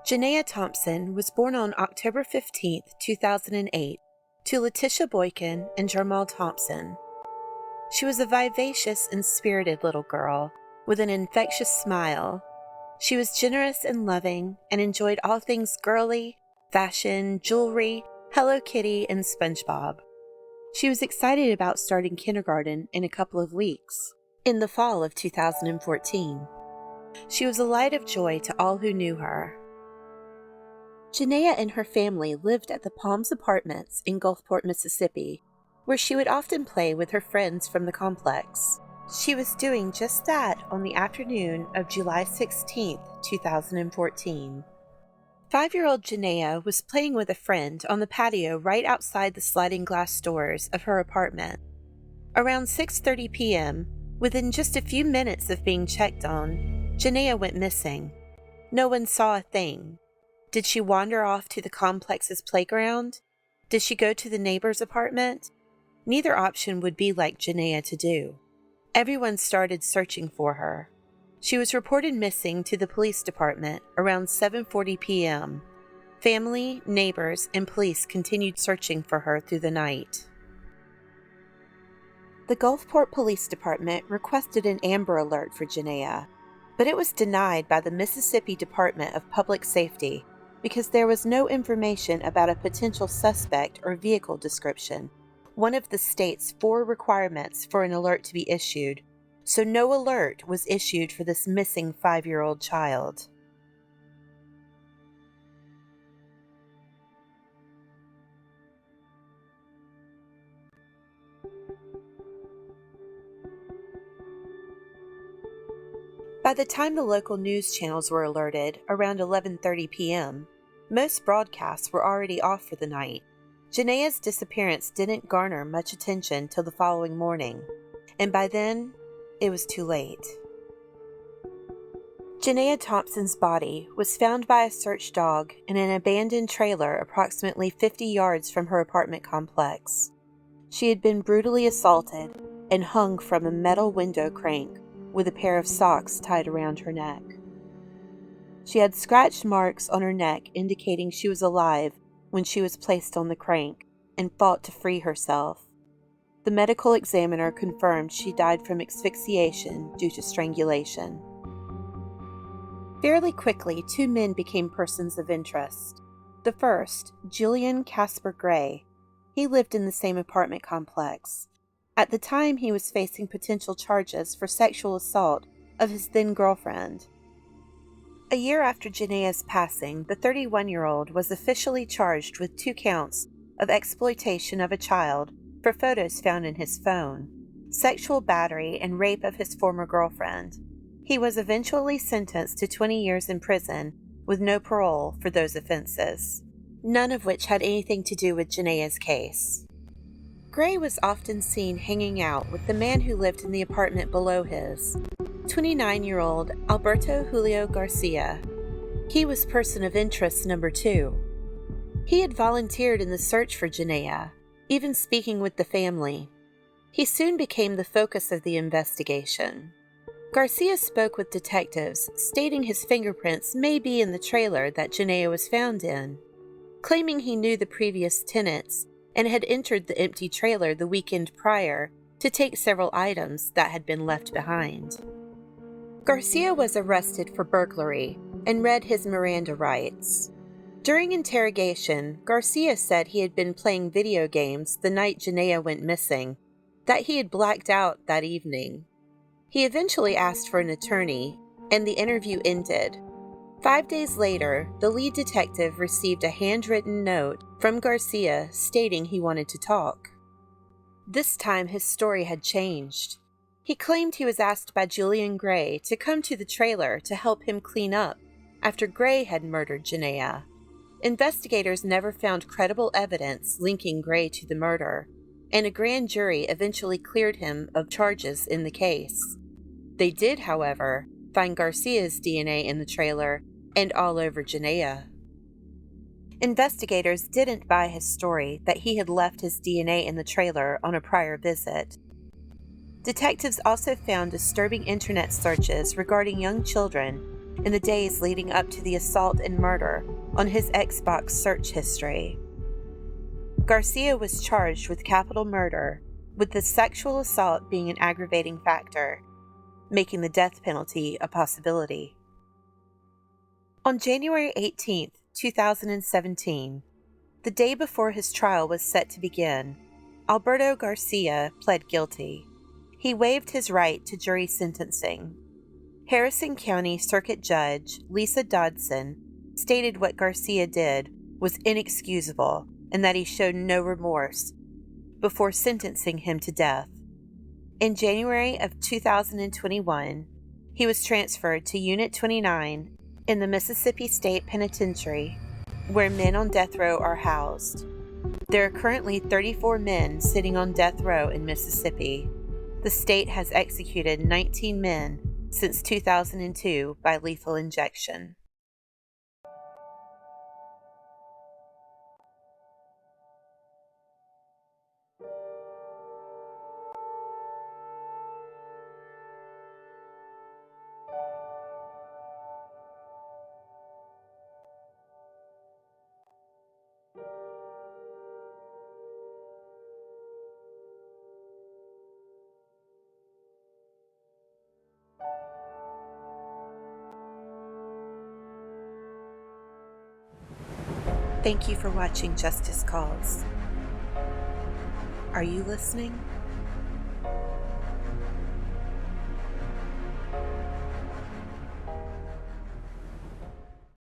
Ja'Naya Thompson was born on October 15, 2008, to Letitia Boykin and Jamal Thompson. She was a vivacious and spirited little girl with an infectious smile. She was generous and loving and enjoyed all things girly, fashion, jewelry, Hello Kitty, and SpongeBob. She was excited about starting kindergarten in a couple of weeks, in the fall of 2014. She was a light of joy to all who knew her. Ja'Naya and her family lived at the Palms Apartments in Gulfport, Mississippi, where she would often play with her friends from the complex. She was doing just that on the afternoon of July 16, 2014. 5-year-old Ja'Naya was playing with a friend on the patio right outside the sliding glass doors of her apartment. Around 6:30 p.m., within just a few minutes of being checked on, Ja'Naya went missing. No one saw a thing. Did she wander off to the complex's playground? Did she go to the neighbor's apartment? Neither option would be like Ja'Naya to do. Everyone started searching for her. She was reported missing to the police department around 7:40 p.m. Family, neighbors, and police continued searching for her through the night. The Gulfport Police Department requested an Amber Alert for Ja'Naya, but it was denied by the Mississippi Department of Public Safety because there was no information about a potential suspect or vehicle description, one of the state's 4 requirements for an alert to be issued, so no alert was issued for this missing 5-year-old child. By the time the local news channels were alerted, around 11:30 p.m., most broadcasts were already off for the night. Ja'Naya's disappearance didn't garner much attention till the following morning, and by then, it was too late. Ja'Naya Thompson's body was found by a search dog in an abandoned trailer approximately 50 yards from her apartment complex. She had been brutally assaulted and hung from a metal window crank with a pair of socks tied around her neck. She had scratch marks on her neck indicating she was alive when she was placed on the crank and fought to free herself. The medical examiner confirmed she died from asphyxiation due to strangulation. Fairly quickly, 2 men became persons of interest. The first, Julian Casper Gray. He lived in the same apartment complex. At the time, he was facing potential charges for sexual assault of his then-girlfriend. A year after Ja'Naya's passing, the 31-year-old was officially charged with 2 counts of exploitation of a child for photos found in his phone, sexual battery, and rape of his former girlfriend. He was eventually sentenced to 20 years in prison with no parole for those offenses, none of which had anything to do with Ja'Naya's case. Gray was often seen hanging out with the man who lived in the apartment below his, 29-year-old Alberto Julio Garcia. He was person of interest number 2. He had volunteered in the search for Ja'Naya, even speaking with the family. He soon became the focus of the investigation. Garcia spoke with detectives, stating his fingerprints may be in the trailer that Ja'Naya was found in, claiming he knew the previous tenants and had entered the empty trailer the weekend prior to take several items that had been left behind. Garcia was arrested for burglary and read his Miranda rights. During interrogation, Garcia said he had been playing video games the night Ja'Naya went missing, that he had blacked out that evening. He eventually asked for an attorney, and the interview ended. 5 days later, the lead detective received a handwritten note from Garcia stating he wanted to talk. This time his story had changed. He claimed he was asked by Julian Gray to come to the trailer to help him clean up after Gray had murdered Ja'Naya. Investigators never found credible evidence linking Gray to the murder, and a grand jury eventually cleared him of charges in the case. They did, however, find Garcia's DNA in the trailer and all over Ja'Naya. Investigators didn't buy his story that he had left his DNA in the trailer on a prior visit. Detectives also found disturbing internet searches regarding young children in the days leading up to the assault and murder on his Xbox search history. Garcia was charged with capital murder, with the sexual assault being an aggravating factor, making the death penalty a possibility. On January 18, 2017, the day before his trial was set to begin, Alberto Garcia pled guilty. He waived his right to jury sentencing. Harrison County Circuit Judge Lisa Dodson stated what Garcia did was inexcusable and that he showed no remorse before sentencing him to death. In January of 2021, he was transferred to Unit 29 in the Mississippi State Penitentiary, where men on death row are housed. There are currently 34 men sitting on death row in Mississippi. The state has executed 19 men since 2002 by lethal injection. Thank you for watching Justice Calls. Are you listening?